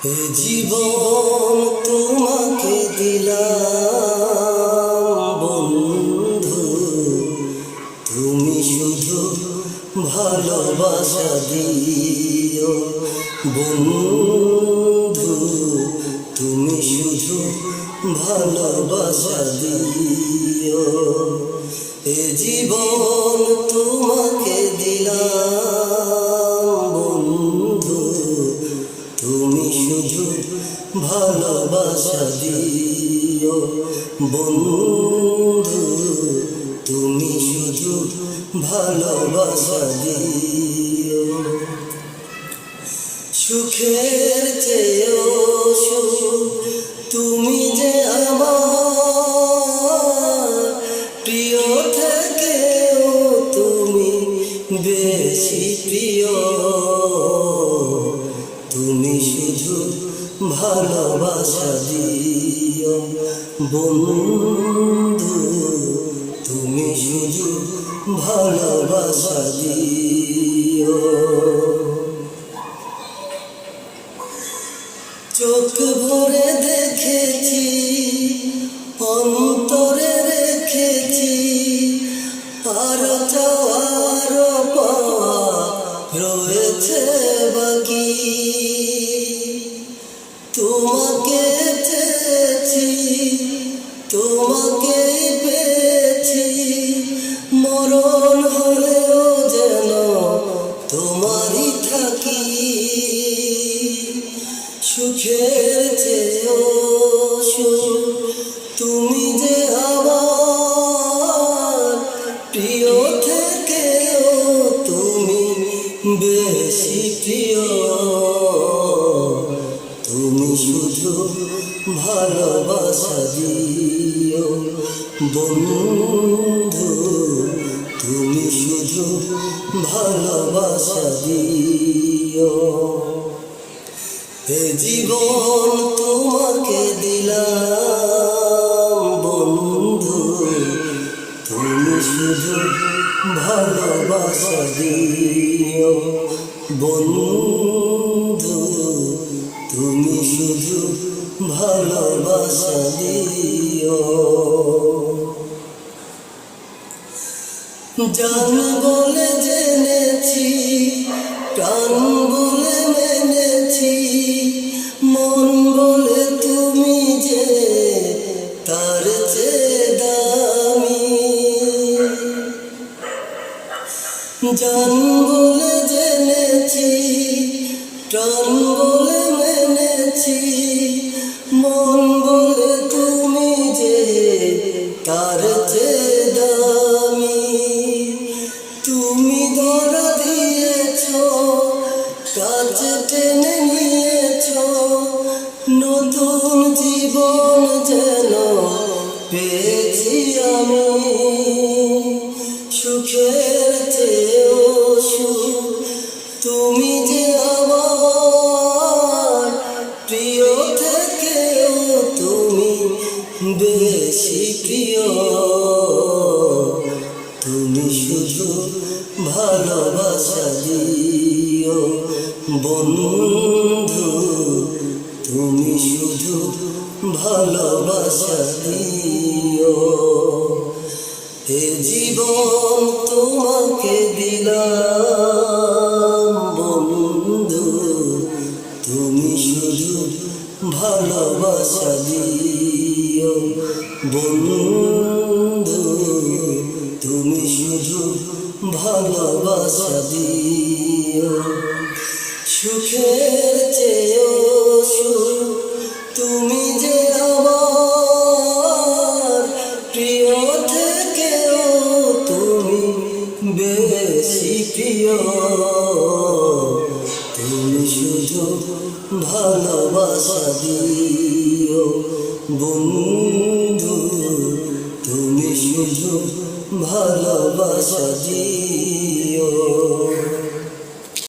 এ জীবন তোমাকে দিলাম বন্ধু, তুমি শুধু ভালোবাসা দিও বন্ধু, তুমি শুধু ভালোবাসা দিও। এ জীবন তোমাকে দিলাম বন্ধু, তুমি শুধু ভালোবাসা দিও বন্ধু, তুমি শুধু ভালোবাসা দিও। সুখের চেয়েও সুখ তুমি যে আমার প্রিয়, থেকেও তুমি বেশি প্রিয়। তুমি শুধু ভালোবাসা দিও বন্ধু, তুমি শুধু ভালোবাসা দিও। চোখ ভরে দেখেছি, অন্তরে রেখেছি, আরো চাওয়ার পাওয়া রয়েছে বাকি। তোমাকে চেয়েছি, তোমাকে পেয়েছি, মরণ হলেও যেন তোমারই থাকি। সুখের চেয়েও সুখ তুমি যে আমার প্রিয়, থেকেও তুমি বেশি প্রিয়। তুমি শুধু ভালোবাসা দিও বন্ধু, তুমি শুধু ভালোবাসা দিও। এ জীবন তোমাকে দিলাম বন্ধু, তুমি শুধু ভালোবাসা দিও বন্ধু, তুমি শুধু ভালোবাসা দিও। জান বলে জেনেছি, প্রাণ বলে মেনেছি, মন বলে তুমি যে তার চেয়ে দামি। জান বলে জেনেছি, প্রাণ বলে মেনেছি, মন বলে তুমি যে তার চেয়ে দামি। তুমি ধরা দিয়েছ, কাছে টেনে নিয়েছ, নতুন জীবন যেন পেয়েছি আমি। সুখের চেয়েও সুখ তুমি যে আমার প্রিয়, থেকেও তুমি বেশি প্রিয়। তুমি শুধু ভালোবাসা দিও বন্ধু, তুমি শুধু ভালোবাসা দিও। এ জীবন তোমাকে দিলাম বন্ধু, তুমি শুধু ভালোবাসা দিও বন্ধু, তুমি শুধু ভালোবাসা দিও। সুখের চেয়েও সুখ তুমি যে আমার প্রিয়, থেকেও তুমি বেশি প্রিয়। তুমি শুধু ভালোবাসা দিও বন্ধু, তুমি শুধু ভালোবাসা দিও।